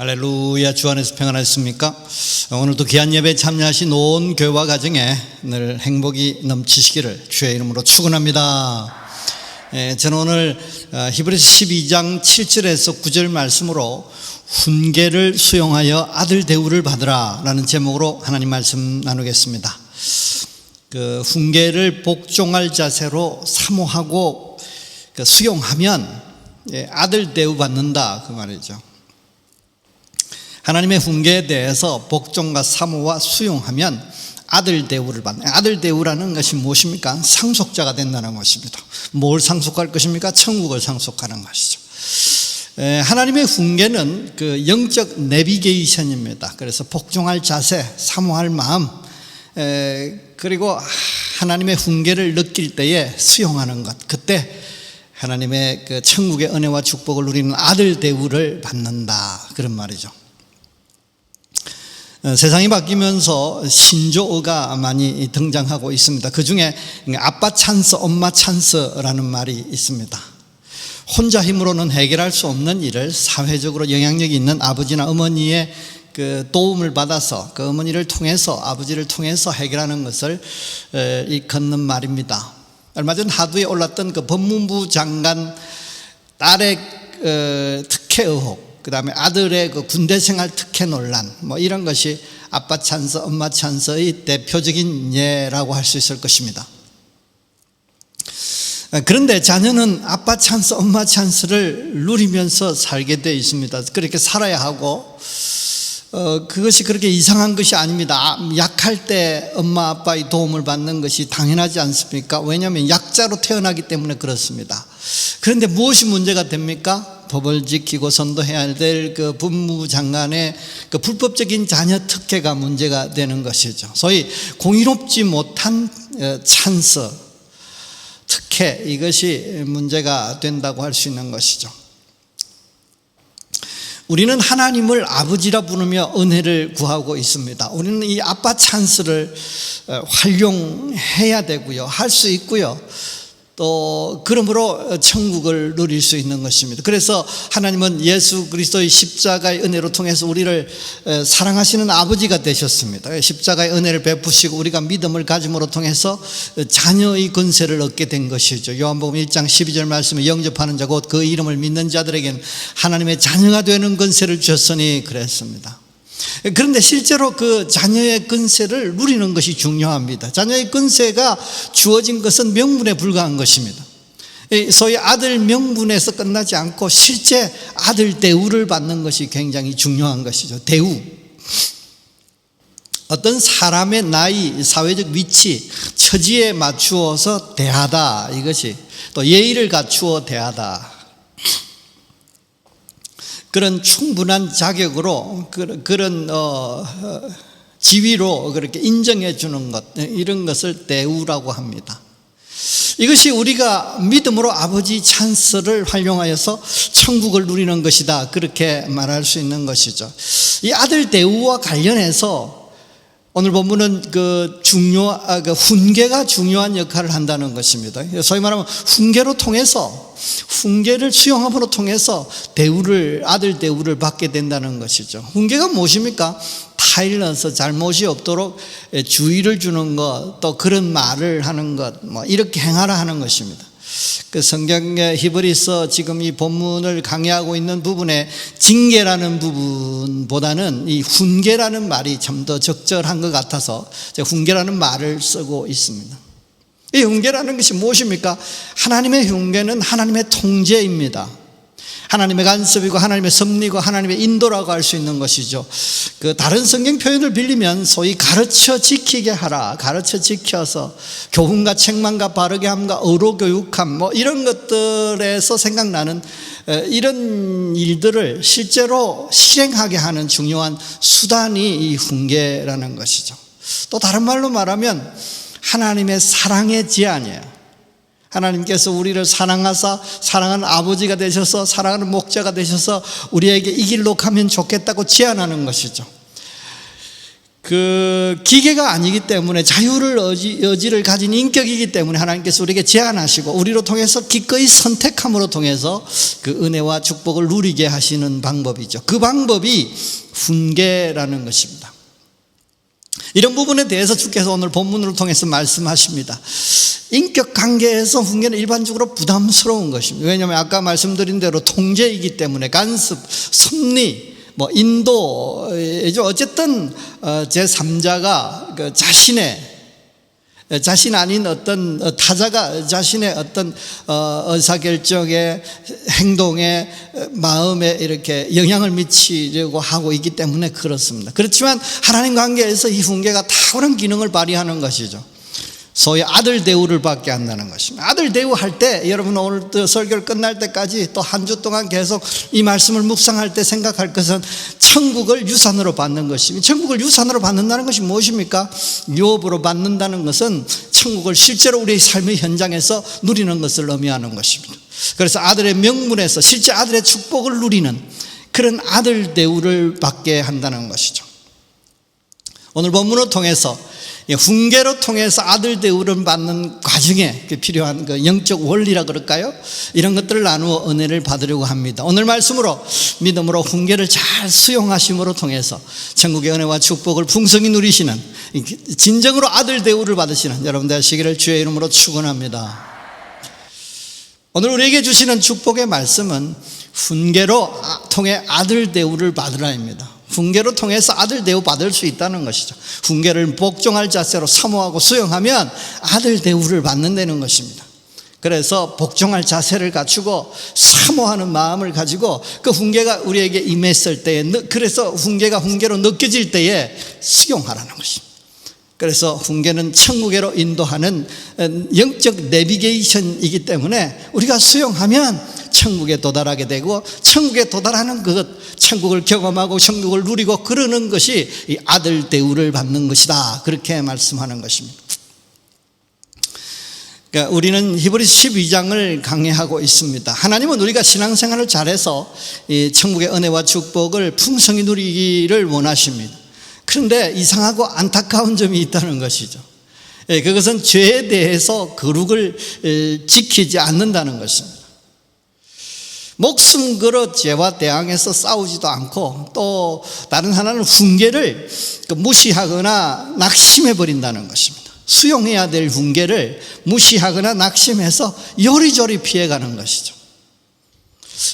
할렐루야. 주 안에서 평안하셨습니까? 오늘도 귀한 예배에 참여하신 온 교회와 가정에 늘 행복이 넘치시기를 주의 이름으로 축원합니다. 저는 오늘 히브리서 12장 7절에서 9절 말씀으로 훈계를 수용하여 아들 대우를 받으라 라는 제목으로 하나님 말씀 나누겠습니다. 그 훈계를 복종할 자세로 사모하고 수용하면 아들 대우 받는다, 그 말이죠. 하나님의 훈계에 대해서 복종과 사모와 수용하면 아들 대우를 받는, 아들 대우라는 것이 무엇입니까? 상속자가 된다는 것입니다. 뭘 상속할 것입니까? 천국을 상속하는 것이죠. 하나님의 훈계는 그 영적 내비게이션입니다. 그래서 복종할 자세, 사모할 마음, 그리고 하나님의 훈계를 느낄 때에 수용하는 것, 그때 하나님의 그 천국의 은혜와 축복을 누리는 아들 대우를 받는다, 그런 말이죠. 세상이 바뀌면서 신조어가 많이 등장하고 있습니다. 그 중에 아빠 찬스, 엄마 찬스라는 말이 있습니다. 혼자 힘으로는 해결할 수 없는 일을 사회적으로 영향력이 있는 아버지나 어머니의 그 도움을 받아서 그 어머니를 통해서, 아버지를 통해서 해결하는 것을 일컫는 말입니다. 얼마 전 하두에 올랐던 그 법무부 장관 딸의 특혜 의혹, 그 다음에 아들의 그 군대 생활 특혜 논란, 이런 것이 아빠 찬스, 엄마 찬스의 대표적인 예라고 할 수 있을 것입니다. 그런데 자녀는 아빠 찬스, 엄마 찬스를 누리면서 살게 되어 있습니다. 그렇게 살아야 하고, 그것이 그렇게 이상한 것이 아닙니다. 약할 때 엄마 아빠의 도움을 받는 것이 당연하지 않습니까? 왜냐하면 약자로 태어나기 때문에 그렇습니다. 그런데 무엇이 문제가 됩니까? 법을 지키고 선도해야 될 그 법무부 장관의 그 불법적인 자녀 특혜가 문제가 되는 것이죠. 소위 공의롭지 못한 찬스, 특혜, 이것이 문제가 된다고 할 수 있는 것이죠. 우리는 하나님을 아버지라 부르며 은혜를 구하고 있습니다. 우리는 이 아빠 찬스를 활용해야 되고요, 할 수 있고요, 또 그러므로 천국을 누릴 수 있는 것입니다. 그래서 하나님은 예수 그리스도의 십자가의 은혜로 통해서 우리를 사랑하시는 아버지가 되셨습니다. 십자가의 은혜를 베푸시고 우리가 믿음을 가짐으로 통해서 자녀의 권세를 얻게 된 것이죠. 요한복음 1장 12절 말씀에 영접하는 자 곧 그 이름을 믿는 자들에게는 하나님의 자녀가 되는 권세를 주셨으니 그랬습니다. 그런데 실제로 그 자녀의 권세를 누리는 것이 중요합니다. 자녀의 권세가 주어진 것은 명분에 불과한 것입니다. 소위 아들 명분에서 끝나지 않고 실제 아들 대우를 받는 것이 굉장히 중요한 것이죠. 대우. 어떤 사람의 나이, 사회적 위치, 처지에 맞추어서 대하다, 이것이 또 예의를 갖추어 대하다, 그런 충분한 자격으로 그런 지위로 그렇게 인정해 주는 것, 이런 것을 대우라고 합니다. 이것이 우리가 믿음으로 아버지 찬스를 활용하여서 천국을 누리는 것이다, 그렇게 말할 수 있는 것이죠. 이 아들 대우와 관련해서 오늘 본문은 그 훈계가 중요한 역할을 한다는 것입니다. 소위 말하면 훈계로 통해서, 훈계를 수용함으로 통해서 아들 대우를 받게 된다는 것이죠. 훈계가 무엇입니까? 타일러서 잘못이 없도록 주의를 주는 것, 또 그런 말을 하는 것, 이렇게 행하라 하는 것입니다. 그 성경의 히브리서 지금 이 본문을 강의하고 있는 부분에 징계라는 부분보다는 이 훈계라는 말이 좀 더 적절한 것 같아서 제가 훈계라는 말을 쓰고 있습니다. 이 훈계라는 것이 무엇입니까? 하나님의 훈계는 하나님의 통제입니다. 하나님의 간섭이고 하나님의 섭리고 하나님의 인도라고 할 수 있는 것이죠. 그 다른 성경 표현을 빌리면 소위 가르쳐 지키게 하라, 가르쳐 지켜서 교훈과 책망과 바르게 함과 어로 교육함, 이런 것들에서 생각나는 이런 일들을 실제로 실행하게 하는 중요한 수단이 이 훈계라는 것이죠. 또 다른 말로 말하면 하나님의 사랑의 제안이에요. 하나님께서 우리를 사랑하사 사랑하는 아버지가 되셔서, 사랑하는 목자가 되셔서 우리에게 이 길로 가면 좋겠다고 제안하는 것이죠. 그 기계가 아니기 때문에 자유를 여지를 가진 인격이기 때문에 하나님께서 우리에게 제안하시고 우리로 통해서 기꺼이 선택함으로 통해서 그 은혜와 축복을 누리게 하시는 방법이죠. 그 방법이 훈계라는 것입니다. 이런 부분에 대해서 주께서 오늘 본문을 통해서 말씀하십니다. 인격 관계에서 훈계는 일반적으로 부담스러운 것입니다. 왜냐하면 아까 말씀드린 대로 통제이기 때문에 간섭, 섭리, 인도, 어쨌든 제3자가 그 자신 아닌 어떤 타자가 자신의 어떤 의사결정에, 행동에, 마음에 이렇게 영향을 미치려고 하고 있기 때문에 그렇습니다. 그렇지만 하나님 관계에서 이 훈계가 탁월한 기능을 발휘하는 것이죠. 소위 아들 대우를 받게 한다는 것입니다. 아들 대우할 때 여러분 오늘 설교를 끝날 때까지 또 한 주 동안 계속 이 말씀을 묵상할 때 생각할 것은 천국을 유산으로 받는 것입니다. 천국을 유산으로 받는다는 것이 무엇입니까? 유업으로 받는다는 것은 천국을 실제로 우리의 삶의 현장에서 누리는 것을 의미하는 것입니다. 그래서 아들의 명분에서 실제 아들의 축복을 누리는 그런 아들 대우를 받게 한다는 것이죠. 오늘 본문을 통해서 훈계로 통해서 아들 대우를 받는 과정에 필요한 그 영적 원리라 그럴까요? 이런 것들을 나누어 은혜를 받으려고 합니다. 오늘 말씀으로 믿음으로 훈계를 잘 수용하심으로 통해서 천국의 은혜와 축복을 풍성히 누리시는 진정으로 아들 대우를 받으시는 여러분 되시기를 주의 이름으로 축원합니다. 오늘 우리에게 주시는 축복의 말씀은 훈계로 통해 아들 대우를 받으라입니다. 훈계로 통해서 아들 대우 받을 수 있다는 것이죠. 훈계를 복종할 자세로 사모하고 수용하면 아들 대우를 받는다는 것입니다. 그래서 복종할 자세를 갖추고 사모하는 마음을 가지고 그 훈계가 우리에게 임했을 때에, 그래서 훈계가 훈계로 느껴질 때에 수용하라는 것입니다. 그래서 훈계는 천국으로 인도하는 영적 내비게이션이기 때문에 우리가 수용하면 천국에 도달하게 되고, 천국에 도달하는 것, 천국을 경험하고 천국을 누리고 그러는 것이 이 아들 대우를 받는 것이다, 그렇게 말씀하는 것입니다. 그러니까 우리는 히브리서 12장을 강의하고 있습니다. 하나님은 우리가 신앙생활을 잘해서 이 천국의 은혜와 축복을 풍성히 누리기를 원하십니다. 그런데 이상하고 안타까운 점이 있다는 것이죠. 그것은 죄에 대해서 거룩을 지키지 않는다는 것입니다. 목숨 걸어 죄와 대항해서 싸우지도 않고, 또 다른 하나는 훈계를 무시하거나 낙심해 버린다는 것입니다. 수용해야 될 훈계를 무시하거나 낙심해서 요리조리 피해가는 것이죠.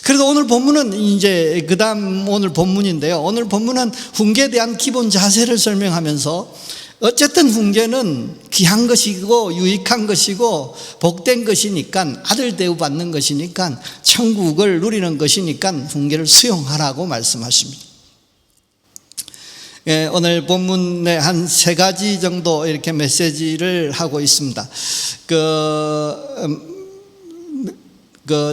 그래서 오늘 본문은 이제 그 다음 오늘 본문인데요. 오늘 본문은 훈계에 대한 기본 자세를 설명하면서 어쨌든 훈계는 귀한 것이고 유익한 것이고 복된 것이니까, 아들 대우 받는 것이니까, 천국을 누리는 것이니까 훈계를 수용하라고 말씀하십니다. 오늘 본문에 한 3가지 정도 이렇게 메시지를 하고 있습니다.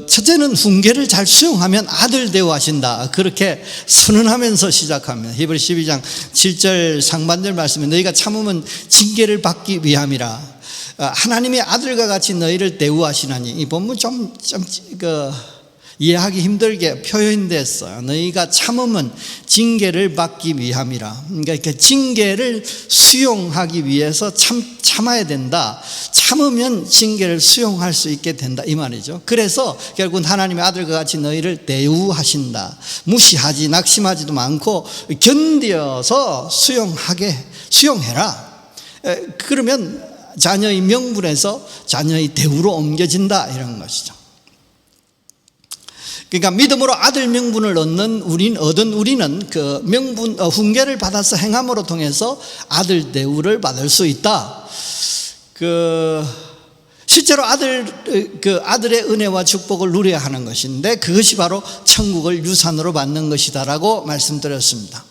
첫째는 훈계를 잘 수용하면 아들 대우하신다, 그렇게 선언하면서 시작합니다. 히브리 12장 7절 상반절 말씀에 너희가 참으면 징계를 받기 위함이라. 하나님의 아들과 같이 너희를 대우하시나니. 이 본문 좀 이해하기 힘들게 표현됐어요. 너희가 참으면 징계를 받기 위함이라. 그러니까 징계를 수용하기 위해서 참아야 된다. 참으면 징계를 수용할 수 있게 된다, 이 말이죠. 그래서 결국은 하나님의 아들과 같이 너희를 대우하신다. 무시하지 낙심하지도 않고 견뎌서 수용해라. 그러면 자녀의 명분에서 자녀의 대우로 옮겨진다, 이런 것이죠. 그러니까 믿음으로 아들 명분을 얻은 우리는 그 명분, 훈계를 받아서 행함으로 통해서 아들 대우를 받을 수 있다. 실제로 아들의 은혜와 축복을 누려야 하는 것인데, 그것이 바로 천국을 유산으로 받는 것이다라고 말씀드렸습니다.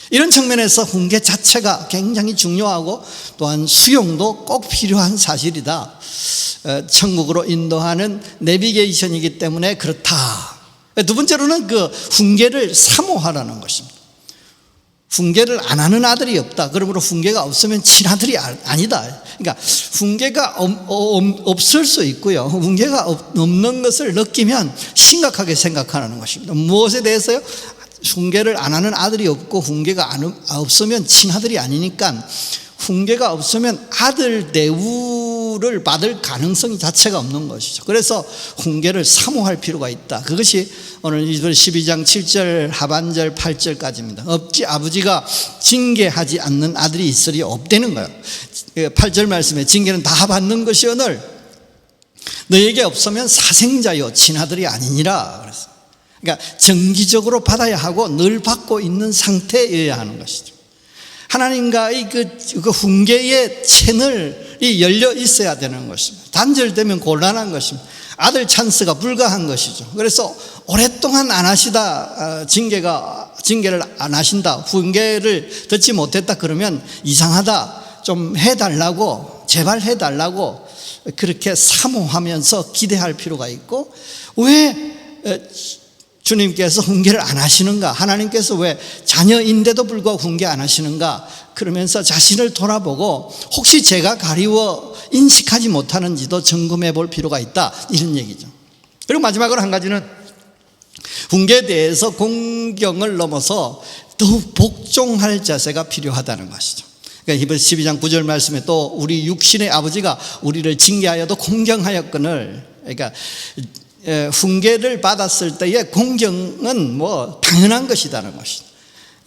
이런 측면에서 훈계 자체가 굉장히 중요하고 또한 수용도 꼭 필요한 사실이다. 천국으로 인도하는 내비게이션이기 때문에 그렇다. 두 번째로는 그 훈계를 사모하라는 것입니다. 훈계를 안 하는 아들이 없다. 그러므로 훈계가 없으면 친아들이 아니다. 그러니까 훈계가 없을 수 있고요, 훈계가 없는 것을 느끼면 심각하게 생각하는 것입니다. 무엇에 대해서요? 훈계를 안 하는 아들이 없고 훈계가 없으면 친아들이 아니니까 훈계가 없으면 아들 대우를 받을 가능성이 자체가 없는 것이죠. 그래서 훈계를 사모할 필요가 있다. 그것이 오늘 12장 7절 하반절 8절까지입니다. 없지 아버지가 징계하지 않는 아들이 있으리 없다는 거예요. 8절 말씀에 징계는 다 받는 것이오늘 너에게 없으면 사생자요 친아들이 아니니라 그랬어요. 그러니까 정기적으로 받아야 하고 늘 받고 있는 상태여야 하는 것이죠. 하나님과의 그 훈계의 채널이 열려 있어야 되는 것입니다. 단절되면 곤란한 것입니다. 아들 찬스가 불가한 것이죠. 그래서 오랫동안 안 하시다 징계를 안 하신다, 훈계를 듣지 못했다 그러면 이상하다, 좀 해달라고, 제발 해달라고 그렇게 사모하면서 기대할 필요가 있고, 왜 주님께서 훈계를 안 하시는가? 하나님께서 왜 자녀인데도 불구하고 훈계 안 하시는가? 그러면서 자신을 돌아보고 혹시 제가 가리워 인식하지 못하는지도 점검해 볼 필요가 있다, 이런 얘기죠. 그리고 마지막으로 한 가지는 훈계에 대해서 공경을 넘어서 더욱 복종할 자세가 필요하다는 것이죠. 그러니까 히브리서 12장 9절 말씀에 또 우리 육신의 아버지가 우리를 징계하여도 공경하였거늘, 그러니까 훈계를 받았을 때의 공경은 뭐 당연한 것이라는 것이죠.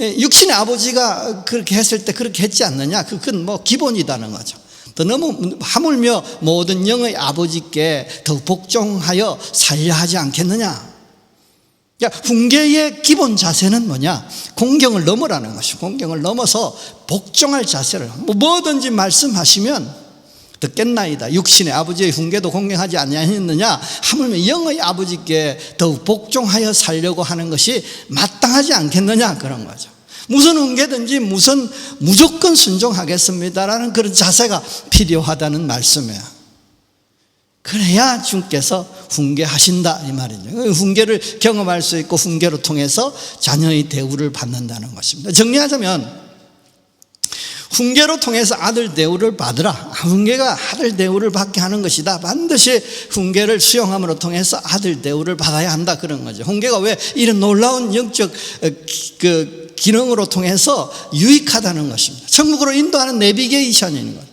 육신의 아버지가 그렇게 했을 때 그렇게 했지 않느냐, 그건 뭐 기본이라는 거죠. 더 너무 하물며 모든 영의 아버지께 더 복종하여 살려 하지 않겠느냐. 그러니까 훈계의 기본 자세는 뭐냐? 공경을 넘으라는 것이죠. 공경을 넘어서 복종할 자세를, 뭐든지 말씀하시면 듣겠나이다. 육신의 아버지의 훈계도 공경하지 아니하였느냐? 하물며 영의 아버지께 더욱 복종하여 살려고 하는 것이 마땅하지 않겠느냐, 그런 거죠. 무슨 훈계든지 무조건 순종하겠습니다라는 그런 자세가 필요하다는 말씀이에요. 그래야 주께서 훈계하신다, 이 말이죠. 훈계를 경험할 수 있고 훈계로 통해서 자녀의 대우를 받는다는 것입니다. 정리하자면 훈계로 통해서 아들 대우를 받으라. 훈계가 아들 대우를 받게 하는 것이다. 반드시 훈계를 수용함으로 통해서 아들 대우를 받아야 한다, 그런 거죠. 훈계가 왜 이런 놀라운 영적 기능으로 통해서 유익하다는 것입니다. 천국으로 인도하는 내비게이션인 거예요.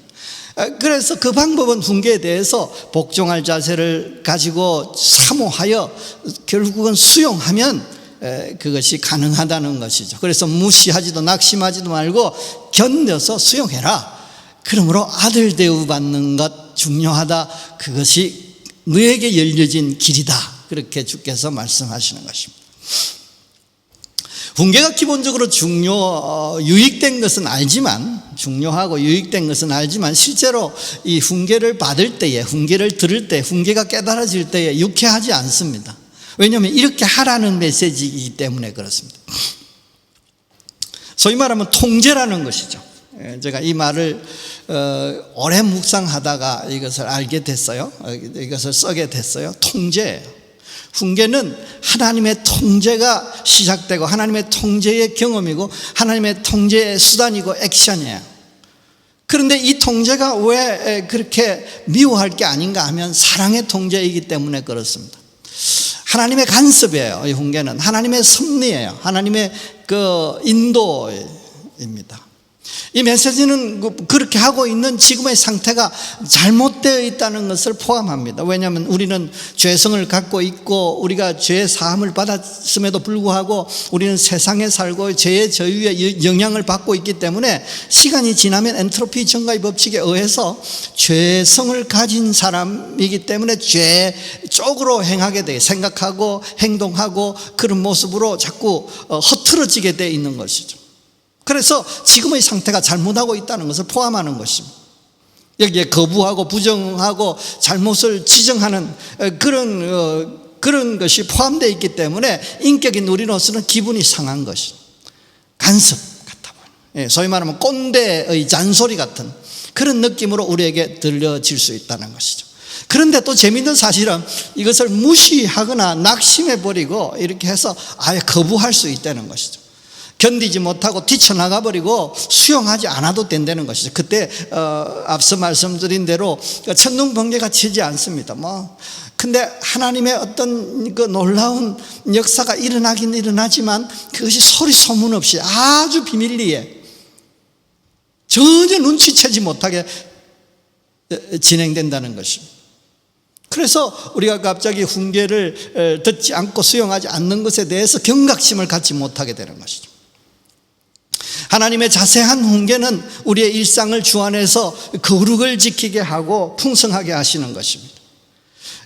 그래서 그 방법은 훈계에 대해서 복종할 자세를 가지고 사모하여 결국은 수용하면 그것이 가능하다는 것이죠. 그래서 무시하지도 낙심하지도 말고 견뎌서 수용해라. 그러므로 아들 대우받는 것 중요하다. 그것이 너에게 열려진 길이다. 그렇게 주께서 말씀하시는 것입니다. 훈계가 기본적으로 유익된 것은 알지만, 중요하고 유익된 것은 알지만 실제로 이 훈계를 받을 때에, 훈계를 들을 때, 훈계가 깨달아질 때에 유쾌하지 않습니다. 왜냐하면 이렇게 하라는 메시지이기 때문에 그렇습니다. 소위 말하면 통제라는 것이죠. 제가 이 말을 오래 묵상하다가 이것을 알게 됐어요. 이것을 쓰게 됐어요. 통제예요. 훈계는 하나님의 통제가 시작되고 하나님의 통제의 경험이고 하나님의 통제의 수단이고 액션이에요. 그런데 이 통제가 왜 그렇게 미워할 게 아닌가 하면 사랑의 통제이기 때문에 그렇습니다. 하나님의 간섭이에요. 이 훈계는 하나님의 섭리예요. 하나님의 그 인도입니다. 이 메시지는 그렇게 하고 있는 지금의 상태가 잘못되어 있다는 것을 포함합니다. 왜냐하면 우리는 죄성을 갖고 있고 우리가 죄의 사함을 받았음에도 불구하고 우리는 세상에 살고 죄의 저유의 영향을 받고 있기 때문에 시간이 지나면 엔트로피 증가의 법칙에 의해서 죄성을 가진 사람이기 때문에 죄 쪽으로 행하게 돼, 생각하고 행동하고 그런 모습으로 자꾸 흐트러지게 되어 있는 것이죠. 그래서 지금의 상태가 잘못하고 있다는 것을 포함하는 것입니다. 여기에 거부하고 부정하고 잘못을 지정하는 그런 것이 포함되어 있기 때문에 인격인 우리로서는 기분이 상한 것이 간섭 같아 보여요. 소위 말하면 꼰대의 잔소리 같은 그런 느낌으로 우리에게 들려질 수 있다는 것이죠. 그런데 또 재미있는 사실은 이것을 무시하거나 낙심해버리고 이렇게 해서 아예 거부할 수 있다는 것이죠. 견디지 못하고 뛰쳐나가버리고 수용하지 않아도 된다는 것이죠. 그때 앞서 말씀드린 대로 천둥번개가 치지 않습니다. 근데 하나님의 어떤 그 놀라운 역사가 일어나긴 일어나지만 그것이 소리 소문 없이 아주 비밀리에 전혀 눈치채지 못하게 진행된다는 것입니다. 그래서 우리가 갑자기 훈계를 듣지 않고 수용하지 않는 것에 대해서 경각심을 갖지 못하게 되는 것이죠. 하나님의 자세한 훈계는 우리의 일상을 주안해서 거룩을 지키게 하고 풍성하게 하시는 것입니다.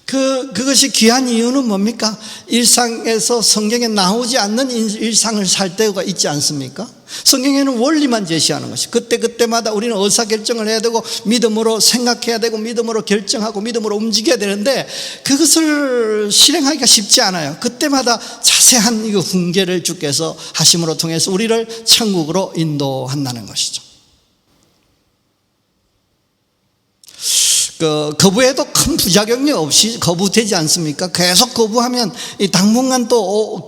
그것이 귀한 이유는 뭡니까? 일상에서 성경에 나오지 않는 일상을 살 때가 있지 않습니까? 성경에는 원리만 제시하는 것이 그때마다 우리는 의사결정을 해야 되고 믿음으로 생각해야 되고 믿음으로 결정하고 믿음으로 움직여야 되는데 그것을 실행하기가 쉽지 않아요. 그때마다 자세한 이 훈계를 주께서 하심으로 통해서 우리를 천국으로 인도한다는 것이죠. 거부해도 큰 부작용이 없이 거부되지 않습니까? 계속 거부하면 당분간 또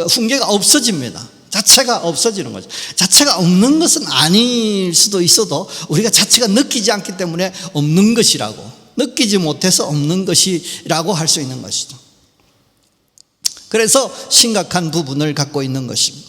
훈계가 없어집니다. 자체가 없어지는 거죠. 자체가 없는 것은 아닐 수도 있어도 우리가 자체가 느끼지 않기 때문에 없는 것이라고, 느끼지 못해서 없는 것이라고 할 수 있는 것이죠. 그래서 심각한 부분을 갖고 있는 것입니다.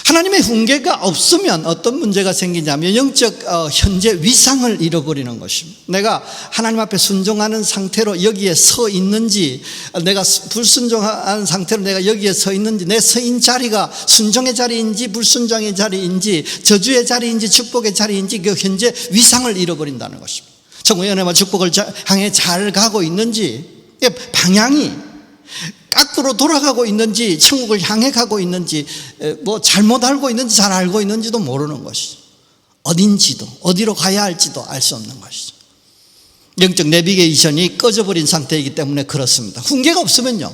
하나님의 훈계가 없으면 어떤 문제가 생기냐면 영적 현재 위상을 잃어버리는 것입니다. 내가 하나님 앞에 순종하는 상태로 여기에 서 있는지, 내가 불순종한 상태로 내가 여기에 서 있는지, 내 서인 자리가 순종의 자리인지 불순종의 자리인지 저주의 자리인지 축복의 자리인지 그 현재 위상을 잃어버린다는 것입니다. 천국의 은혜와 축복을 향해 잘 가고 있는지, 방향이 거꾸로 돌아가고 있는지 천국을 향해 가고 있는지 뭐 잘못 알고 있는지 잘 알고 있는지도 모르는 것이죠. 어딘지도 어디로 가야 할지도 알 수 없는 것이죠. 영적 내비게이션이 꺼져버린 상태이기 때문에 그렇습니다. 훈계가 없으면요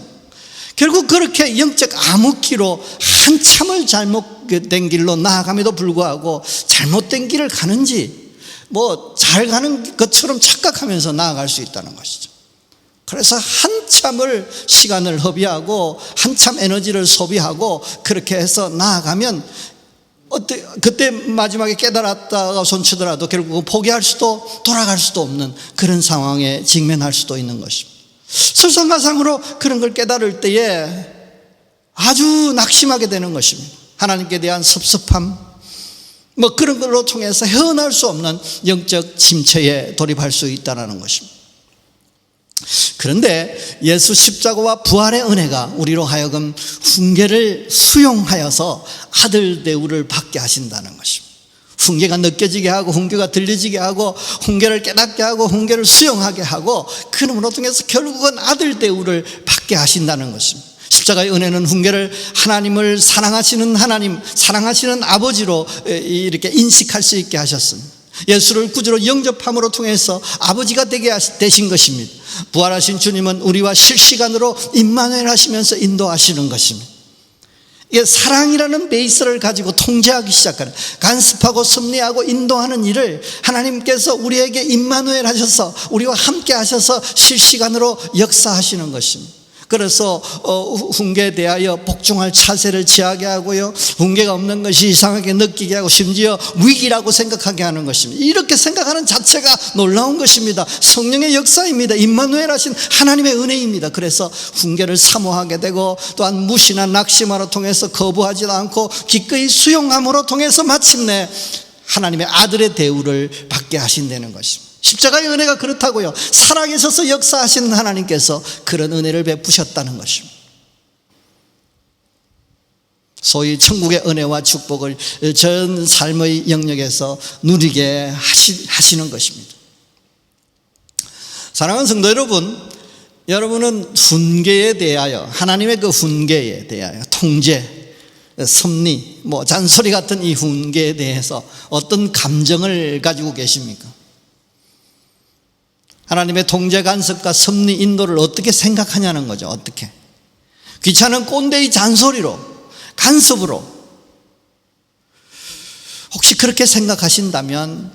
결국 그렇게 영적 암흑기로 한참을 잘못된 길로 나아감에도 불구하고 잘못된 길을 가는지 뭐 잘 가는 것처럼 착각하면서 나아갈 수 있다는 것이죠. 그래서 한참을 시간을 허비하고 한참 에너지를 소비하고 그렇게 해서 나아가면 그때 마지막에 깨달았다가 손치더라도 결국은 포기할 수도 돌아갈 수도 없는 그런 상황에 직면할 수도 있는 것입니다. 설상가상으로 그런 걸 깨달을 때에 아주 낙심하게 되는 것입니다. 하나님께 대한 섭섭함 뭐 그런 걸로 통해서 헤어날 수 없는 영적 침체에 돌입할 수 있다는 것입니다. 그런데 예수 십자가와 부활의 은혜가 우리로 하여금 훈계를 수용하여서 아들 대우를 받게 하신다는 것입니다. 훈계가 느껴지게 하고 훈계가 들려지게 하고 훈계를 깨닫게 하고 훈계를 수용하게 하고 그놈으로 통해서 결국은 아들 대우를 받게 하신다는 것입니다. 십자가의 은혜는 훈계를 하나님을 사랑하시는 하나님, 사랑하시는 아버지로 이렇게 인식할 수 있게 하셨습니다. 예수를 구주로 영접함으로 통해서 아버지가 되게 되신 것입니다. 부활하신 주님은 우리와 실시간으로 임마누엘 하시면서 인도하시는 것입니다. 이게 사랑이라는 베이스를 가지고 통제하기 시작하는, 간섭하고 섭리하고 인도하는 일을 하나님께서 우리에게 임마누엘 하셔서 우리와 함께 하셔서 실시간으로 역사하시는 것입니다. 그래서 훈계에 대하여 복종할 차세를 취하게 하고요, 훈계가 없는 것이 이상하게 느끼게 하고 심지어 위기라고 생각하게 하는 것입니다. 이렇게 생각하는 자체가 놀라운 것입니다. 성령의 역사입니다. 임마누엘 하신 하나님의 은혜입니다. 그래서 훈계를 사모하게 되고 또한 무시나 낙심으로 통해서 거부하지도 않고 기꺼이 수용함으로 통해서 마침내 하나님의 아들의 대우를 받게 하신다는 것입니다. 십자가의 은혜가 그렇다고요. 살아계셔서 역사하시는 하나님께서 그런 은혜를 베푸셨다는 것입니다. 소위 천국의 은혜와 축복을 전 삶의 영역에서 누리게 하시는 것입니다. 사랑하는 성도 여러분, 여러분은 훈계에 대하여, 하나님의 그 훈계에 대하여 통제, 섭리, 뭐 잔소리 같은 이 훈계에 대해서 어떤 감정을 가지고 계십니까? 하나님의 통제 간섭과 섭리 인도를 어떻게 생각하냐는 거죠. 어떻게? 귀찮은 꼰대의 잔소리로, 간섭으로. 혹시 그렇게 생각하신다면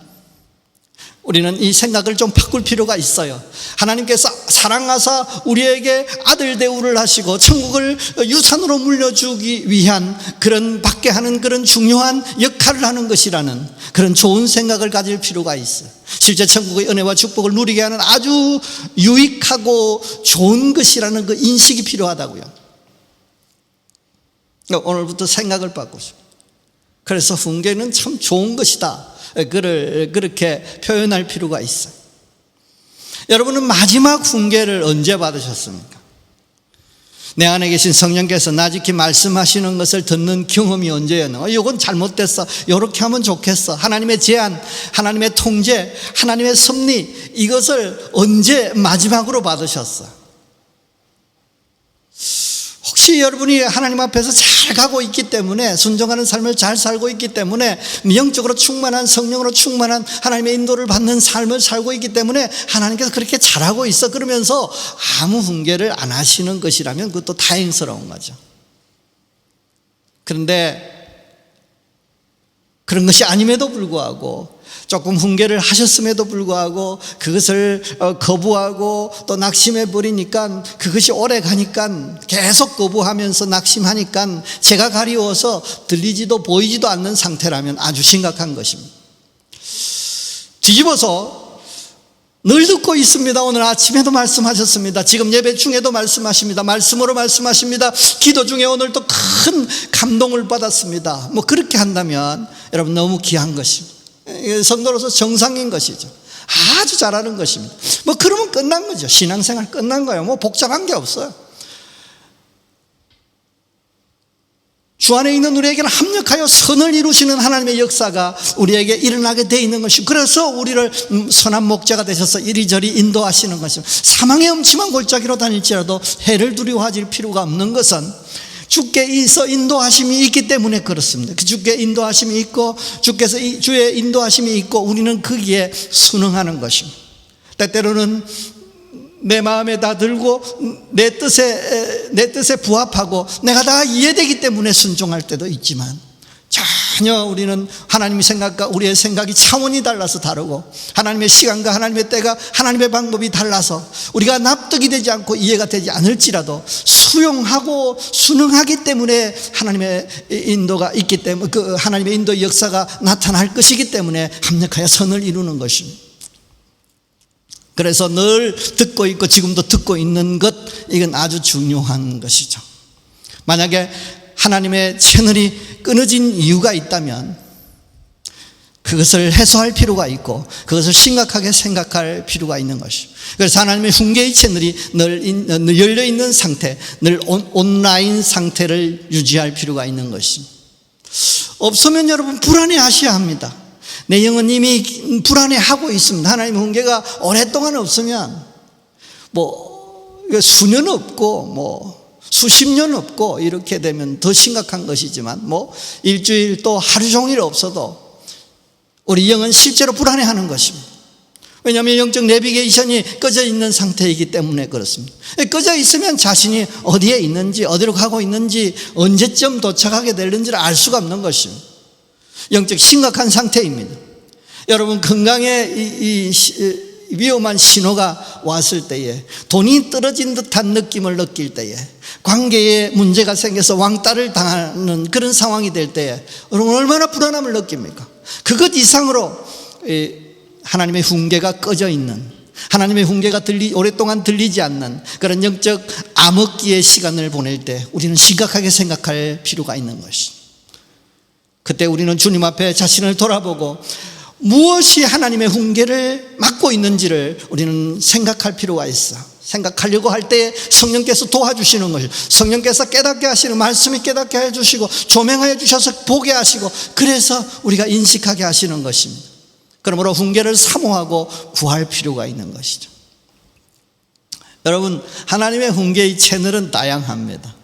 우리는 이 생각을 좀 바꿀 필요가 있어요. 하나님께서 사랑하사 우리에게 아들 대우를 하시고 천국을 유산으로 물려주기 위한 그런 받게 하는 그런 중요한 역할을 하는 것이라는 그런 좋은 생각을 가질 필요가 있어요. 실제 천국의 은혜와 축복을 누리게 하는 아주 유익하고 좋은 것이라는 그 인식이 필요하다고요. 오늘부터 생각을 바꾸죠. 그래서 훈계는 참 좋은 것이다. 그렇게 표현할 필요가 있어요. 여러분은 마지막 훈계를 언제 받으셨습니까? 내 안에 계신 성령께서 나직히 말씀하시는 것을 듣는 경험이 언제였나? 이건 잘못됐어. 이렇게 하면 좋겠어. 하나님의 제안, 하나님의 통제, 하나님의 섭리, 이것을 언제 마지막으로 받으셨어? 혹시 여러분이 하나님 앞에서 잘 가고 있기 때문에, 순종하는 삶을 잘 살고 있기 때문에, 영적으로 충만한, 성령으로 충만한 하나님의 인도를 받는 삶을 살고 있기 때문에 하나님께서 그렇게 잘하고 있어 그러면서 아무 훈계를 안 하시는 것이라면 그것도 다행스러운 거죠. 그런데 그런 것이 아님에도 불구하고, 조금 훈계를 하셨음에도 불구하고 그것을 거부하고 또 낙심해 버리니까, 그것이 오래 가니까 계속 거부하면서 낙심하니까 제가 가리워서 들리지도 보이지도 않는 상태라면 아주 심각한 것입니다. 뒤집어서 늘 듣고 있습니다. 오늘 아침에도 말씀하셨습니다. 지금 예배 중에도 말씀하십니다. 말씀으로 말씀하십니다. 기도 중에 오늘 또 큰 감동을 받았습니다. 그렇게 한다면 여러분 너무 귀한 것입니다. 성도로서 정상인 것이죠. 아주 잘하는 것입니다. 그러면 끝난 거죠. 신앙생활 끝난 거예요. 복잡한 게 없어요. 주 안에 있는 우리에게는 합력하여 선을 이루시는 하나님의 역사가 우리에게 일어나게 돼 있는 것이고, 그래서 우리를 선한 목자가 되셔서 이리저리 인도하시는 것입니다. 사망의 음침한 골짜기로 다닐지라도 해를 두려워하실 필요가 없는 것은 주께서 인도하심이 있기 때문에 그렇습니다. 주께 인도하심이 있고, 주께서 주의 인도하심이 있고, 우리는 거기에 순응하는 것입니다. 때때로는 내 마음에 다 들고 내 뜻에 부합하고 내가 다 이해되기 때문에 순종할 때도 있지만, 전혀 우리는 하나님의 생각과 우리의 생각이 차원이 달라서 다르고, 하나님의 시간과 하나님의 때가, 하나님의 방법이 달라서 우리가 납득이 되지 않고 이해가 되지 않을지라도 수용하고 순응하기 때문에 하나님의 인도가 있기 때문에, 그 하나님의 인도 역사가 나타날 것이기 때문에 합력하여 선을 이루는 것입니다. 그래서 늘 듣고 있고 지금도 듣고 있는 것, 이건 아주 중요한 것이죠. 만약에 하나님의 채널이 끊어진 이유가 있다면 그것을 해소할 필요가 있고, 그것을 심각하게 생각할 필요가 있는 것이죠. 그래서 하나님의 훈계의 채널이 늘 열려있는 상태, 늘 온라인 상태를 유지할 필요가 있는 것입니다. 없으면 여러분 불안해하셔야 합니다. 내 영은 이미 불안해하고 있습니다. 하나님의 훈계가 오랫동안 없으면 수년 없고 수십 년 없고 이렇게 되면 더 심각한 것이지만, 일주일 또 하루 종일 없어도 우리 영은 실제로 불안해하는 것입니다. 왜냐하면 영적 내비게이션이 꺼져 있는 상태이기 때문에 그렇습니다. 꺼져 있으면 자신이 어디에 있는지, 어디로 가고 있는지, 언제쯤 도착하게 될는지를 알 수가 없는 것입니다. 영적 심각한 상태입니다. 여러분, 건강에 이 위험한 신호가 왔을 때에, 돈이 떨어진 듯한 느낌을 느낄 때에, 관계에 문제가 생겨서 왕따를 당하는 그런 상황이 될 때에 여러분 얼마나 불안함을 느낍니까? 그것 이상으로 하나님의 훈계가 꺼져 있는, 하나님의 훈계가 오랫동안 들리지 않는 그런 영적 암흑기의 시간을 보낼 때 우리는 심각하게 생각할 필요가 있는 것이, 그때 우리는 주님 앞에 자신을 돌아보고 무엇이 하나님의 훈계를 막고 있는지를 우리는 생각할 필요가 있어. 생각하려고 할 때 성령께서 도와주시는 것이죠. 성령께서 깨닫게 하시는, 말씀이 깨닫게 해주시고 조명하여 주셔서 보게 하시고, 그래서 우리가 인식하게 하시는 것입니다. 그러므로 훈계를 사모하고 구할 필요가 있는 것이죠. 여러분, 하나님의 훈계의 채널은 다양합니다.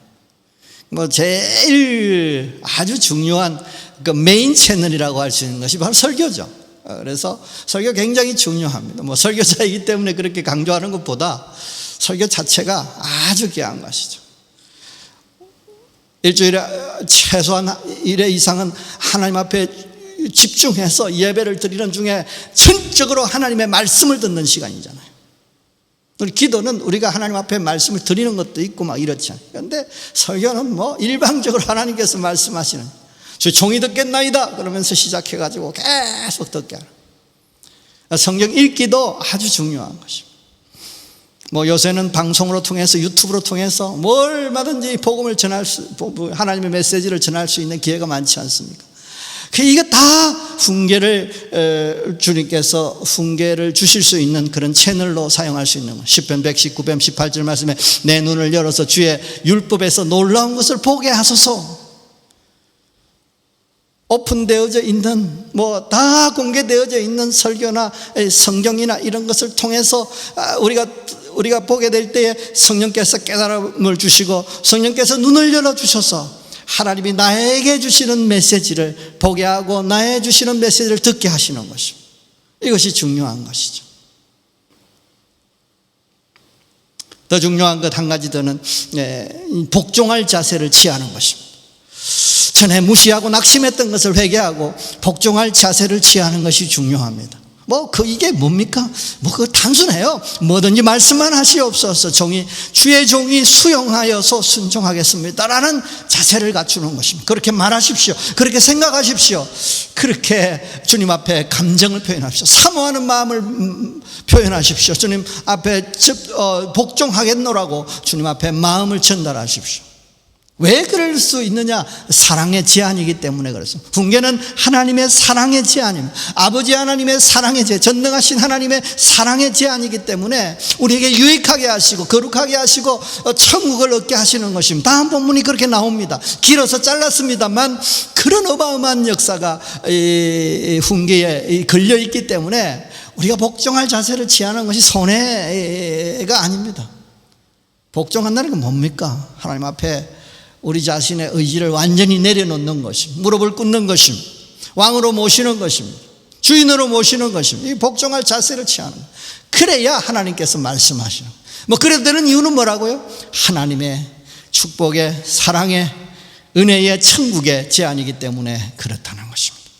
제일 아주 중요한 그 메인 채널이라고 할 수 있는 것이 바로 설교죠. 그래서 설교 굉장히 중요합니다. 설교자이기 때문에 그렇게 강조하는 것보다 설교 자체가 아주 귀한 것이죠. 일주일에 최소한 1회 이상은 하나님 앞에 집중해서 예배를 드리는 중에 전적으로 하나님의 말씀을 듣는 시간이잖아요. 우리 기도는 우리가 하나님 앞에 말씀을 드리는 것도 있고 막 이렇잖아요. 그런데 설교는 뭐 일방적으로 하나님께서 말씀하시는, 저 종이 듣겠나이다 그러면서 시작해가지고 계속 듣게 하는, 성경 읽기도 아주 중요한 것입니다. 뭐 요새는 방송으로 통해서, 유튜브로 통해서 얼마든지 복음을 전할 수, 하나님의 메시지를 전할 수 있는 기회가 많지 않습니까? 이거 다 훈계를, 주님께서 훈계를 주실 수 있는 그런 채널로 사용할 수 있는 것. 시편 119편 18절 말씀에 내 눈을 열어서 주의 율법에서 놀라운 것을 보게 하소서. 오픈되어져 있는, 뭐 다 공개되어져 있는 설교나 성경이나 이런 것을 통해서 우리가 보게 될 때에 성령께서 깨달음을 주시고 성령께서 눈을 열어주셔서 하나님이 나에게 주시는 메시지를 보게 하고 나에게 주시는 메시지를 듣게 하시는 것입니다. 이것이 중요한 것이죠. 더 중요한 것 한 가지 더는 복종할 자세를 취하는 것입니다. 전에 무시하고 낙심했던 것을 회개하고 복종할 자세를 취하는 것이 중요합니다. 이게 뭡니까? 그거 단순해요. 뭐든지 말씀만 하시옵소서. 주의 종이 수용하여서 순종하겠습니다라는 자세를 갖추는 것입니다. 그렇게 말하십시오. 그렇게 생각하십시오. 그렇게 주님 앞에 감정을 표현하십시오. 사모하는 마음을 표현하십시오. 주님 앞에 복종하겠노라고 주님 앞에 마음을 전달하십시오. 왜 그럴 수 있느냐? 사랑의 제한이기 때문에 그렇습니다. 훈계는 하나님의 사랑의 제한입니다. 아버지 하나님의 사랑의 제한, 전능하신 하나님의 사랑의 제한이기 때문에 우리에게 유익하게 하시고 거룩하게 하시고 천국을 얻게 하시는 것입니다. 다음 본문이 그렇게 나옵니다. 길어서 잘랐습니다만 그런 어마어마한 역사가 훈계에 걸려있기 때문에 우리가 복종할 자세를 취하는 것이 손해가 아닙니다. 복종한다는 건 뭡니까? 하나님 앞에 우리 자신의 의지를 완전히 내려놓는 것입니다. 무릎을 꿇는 것입니다. 왕으로 모시는 것입니다. 주인으로 모시는 것입니다. 이 복종할 자세를 취하는 거예요. 그래야 하나님께서 말씀하시는 거예요. 그래도 되는 이유는 뭐라고요? 하나님의 축복의, 사랑의, 은혜의, 천국의 제안이기 때문에 그렇다는 것입니다.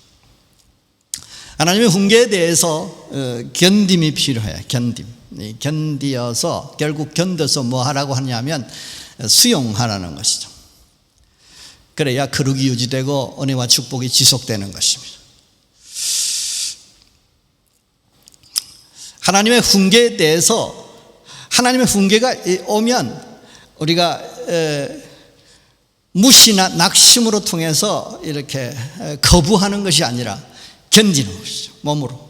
하나님의 훈계에 대해서 견딤이 필요해요. 견디어서, 결국 견뎌서 뭐 하라고 하냐면 수용하라는 것이죠. 그래야 거룩이 유지되고 은혜와 축복이 지속되는 것입니다. 하나님의 훈계에 대해서, 하나님의 훈계가 오면 우리가 무시나 낙심으로 통해서 이렇게 거부하는 것이 아니라 견디는 것이죠. 몸으로.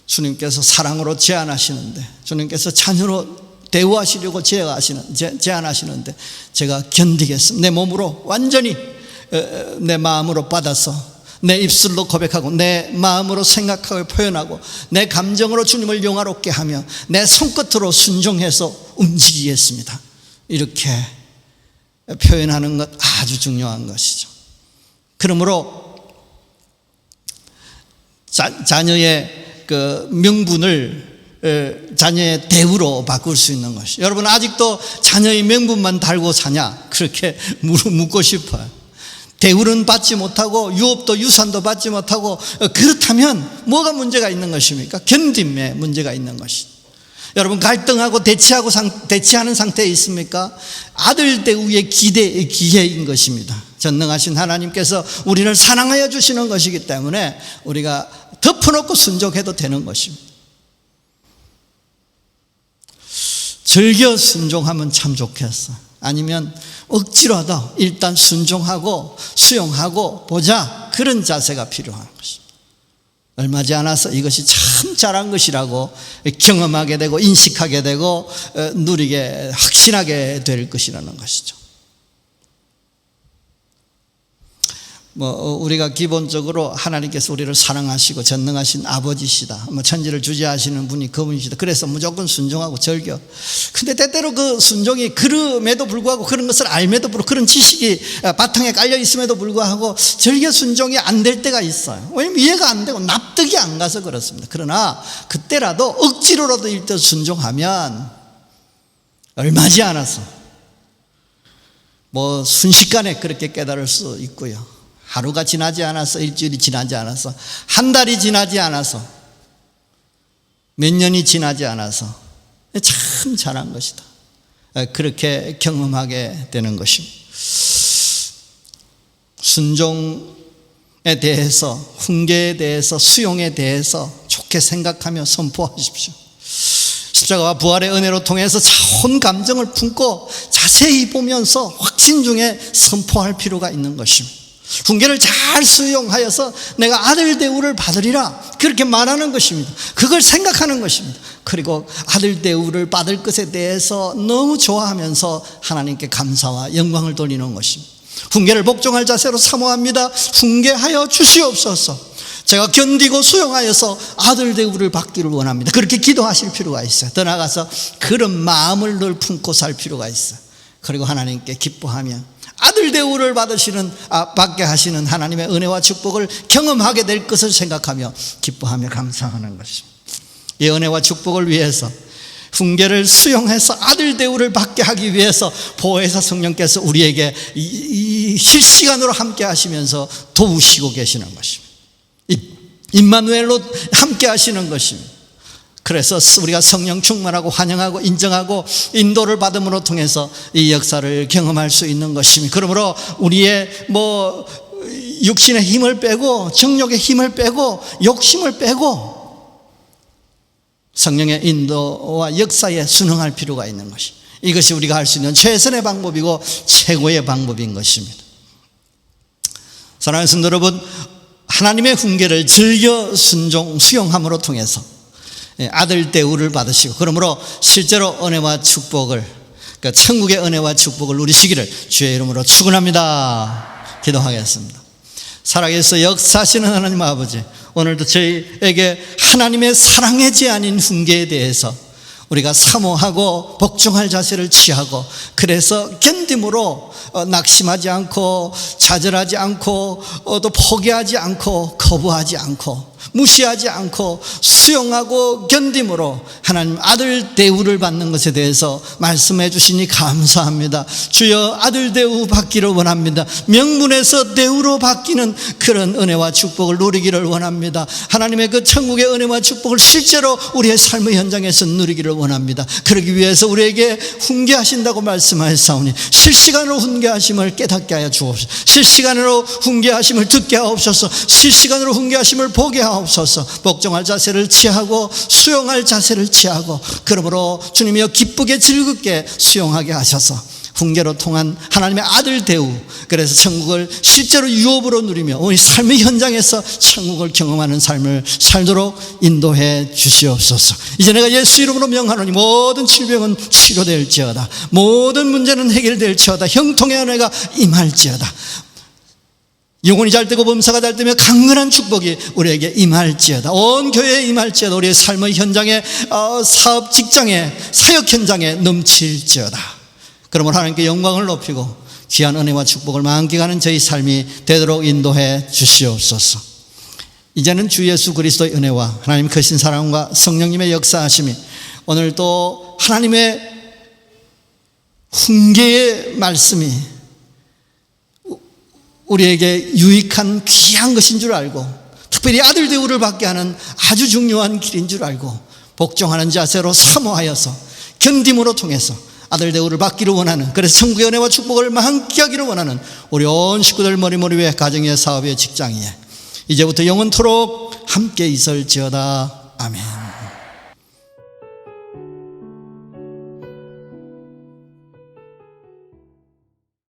주님께서 사랑으로 제안하시는데, 주님께서 자녀로 대우하시려고 제안하시는데 제가 견디겠습니다. 내 몸으로 완전히 내 마음으로 받아서 내 입술로 고백하고 내 마음으로 생각하고 표현하고 내 감정으로 주님을 영화롭게 하며 내 손끝으로 순종해서 움직이겠습니다. 이렇게 표현하는 것 아주 중요한 것이죠. 그러므로 자녀의 그 명분을 자녀의 대우로 바꿀 수 있는 것이. 여러분 아직도 자녀의 명분만 달고 사냐? 그렇게 묻고 싶어요. 대우는 받지 못하고 유업도 유산도 받지 못하고 그렇다면 뭐가 문제가 있는 것입니까? 견딤에 문제가 있는 것이죠. 여러분 갈등하고 대치하는 상태에 있습니까? 아들 대우의 기회인 것입니다. 전능하신 하나님께서 우리를 사랑하여 주시는 것이기 때문에 우리가 덮어놓고 순종해도 되는 것입니다. 즐겨 순종하면 참 좋겠어. 아니면 억지로라도 일단 순종하고 수용하고 보자, 그런 자세가 필요한 것입니다. 얼마 지 않아서 이것이 참 잘한 것이라고 경험하게 되고 인식하게 되고 누리게 확신하게 될 것이라는 것이죠. 우리가 기본적으로 하나님께서 우리를 사랑하시고 전능하신 아버지시다, 천지를 주재하시는 분이 그분이시다. 그래서 무조건 순종하고 절겨. 근데 때때로 그 순종이 그럼에도 불구하고, 그런 것을 알면도 불구하고, 그런 지식이 바탕에 깔려 있음에도 불구하고 절겨 순종이 안 될 때가 있어요. 왜냐면 이해가 안 되고 납득이 안 가서 그렇습니다. 그러나 그때라도 억지로라도 일단 순종하면 얼마지 않아서 순식간에 그렇게 깨달을 수 있고요. 하루가 지나지 않아서, 일주일이 지나지 않아서, 한 달이 지나지 않아서, 몇 년이 지나지 않아서 참 잘한 것이다. 그렇게 경험하게 되는 것입니다. 순종에 대해서, 훈계에 대해서, 수용에 대해서 좋게 생각하며 선포하십시오. 십자가와 부활의 은혜로 통해서 차원 감정을 품고 자세히 보면서 확신 중에 선포할 필요가 있는 것입니다. 훈계를 잘 수용하여서 내가 아들 대우를 받으리라, 그렇게 말하는 것입니다. 그걸 생각하는 것입니다. 그리고 아들 대우를 받을 것에 대해서 너무 좋아하면서 하나님께 감사와 영광을 돌리는 것입니다. 훈계를 복종할 자세로 사모합니다. 훈계하여 주시옵소서. 제가 견디고 수용하여서 아들 대우를 받기를 원합니다. 그렇게 기도하실 필요가 있어요. 더 나아가서 그런 마음을 늘 품고 살 필요가 있어요. 그리고 하나님께 기뻐하며 아들 대우를 받게 하시는 하나님의 은혜와 축복을 경험하게 될 것을 생각하며 기뻐하며 감사하는 것입니다. 이 은혜와 축복을 위해서, 훈계를 수용해서 아들 대우를 받게 하기 위해서 보혜사 성령께서 우리에게 실시간으로 함께 하시면서 도우시고 계시는 것입니다. 임마누엘로 함께 하시는 것입니다. 그래서 우리가 성령 충만하고 환영하고 인정하고 인도를 받음으로 통해서 이 역사를 경험할 수 있는 것입니다. 그러므로 우리의 육신의 힘을 빼고, 정욕의 힘을 빼고, 욕심을 빼고 성령의 인도와 역사에 순응할 필요가 있는 것이, 이것이 우리가 할 수 있는 최선의 방법이고 최고의 방법인 것입니다. 사랑하는 성도 여러분, 하나님의 훈계를 즐겨 수용함으로 통해서 아들 대우를 받으시고, 그러므로 실제로 은혜와 축복을, 그러니까 천국의 은혜와 축복을 누리시기를 주의 이름으로 축원합니다. 기도하겠습니다. 살아계셔서 역사하시는 하나님 아버지, 오늘도 저희에게 하나님의 사랑의 제한인 훈계에 대해서 우리가 사모하고 복종할 자세를 취하고, 그래서 견딤으로 낙심하지 않고 좌절하지 않고 또 포기하지 않고 거부하지 않고 무시하지 않고 수용하고 견딤으로 하나님 아들 대우를 받는 것에 대해서 말씀해 주시니 감사합니다. 주여, 아들 대우 받기를 원합니다. 명분에서 대우로 바뀌는 그런 은혜와 축복을 누리기를 원합니다. 하나님의 그 천국의 은혜와 축복을 실제로 우리의 삶의 현장에서 누리기를 원합니다. 그러기 위해서 우리에게 훈계하신다고 말씀하셨사오니 실시간으로 훈계하심을 깨닫게 하여 주옵소서. 실시간으로 훈계하심을 듣게 하옵소서. 실시간으로 훈계하심을 보게 하옵소서. 복종할 자세를 취하고 수용할 자세를 취하고, 그러므로 주님이여 기쁘게 즐겁게 수용하게 하셔서 훈계로 통한 하나님의 아들 대우, 그래서 천국을 실제로 유업으로 누리며 우리 삶의 현장에서 천국을 경험하는 삶을 살도록 인도해 주시옵소서. 이제 내가 예수 이름으로 명하노니 모든 질병은 치료될지어다, 모든 문제는 해결될지어다, 형통의 은혜가 임할지어다, 영혼이 잘 되고 범사가 잘 되며 강건한 축복이 우리에게 임할지어다, 온 교회에 임할지어다, 우리의 삶의 현장에, 사업 직장에, 사역 현장에 넘칠지어다. 그러므로 하나님께 영광을 높이고 귀한 은혜와 축복을 만끽하는 저희 삶이 되도록 인도해 주시옵소서. 이제는 주 예수 그리스도의 은혜와 하나님 크신 사랑과 성령님의 역사하심이 오늘도 하나님의 훈계의 말씀이 우리에게 유익한 귀한 것인 줄 알고, 특별히 아들 대우를 받게 하는 아주 중요한 길인 줄 알고 복종하는 자세로 사모하여서 견딤으로 통해서 아들 대우를 받기를 원하는, 그래서 천국의 은혜와 축복을 만끽하기를 원하는 우리 온 식구들 머리 위에, 가정에, 사업에, 직장에 이제부터 영원토록 함께 있을지어다. 아멘.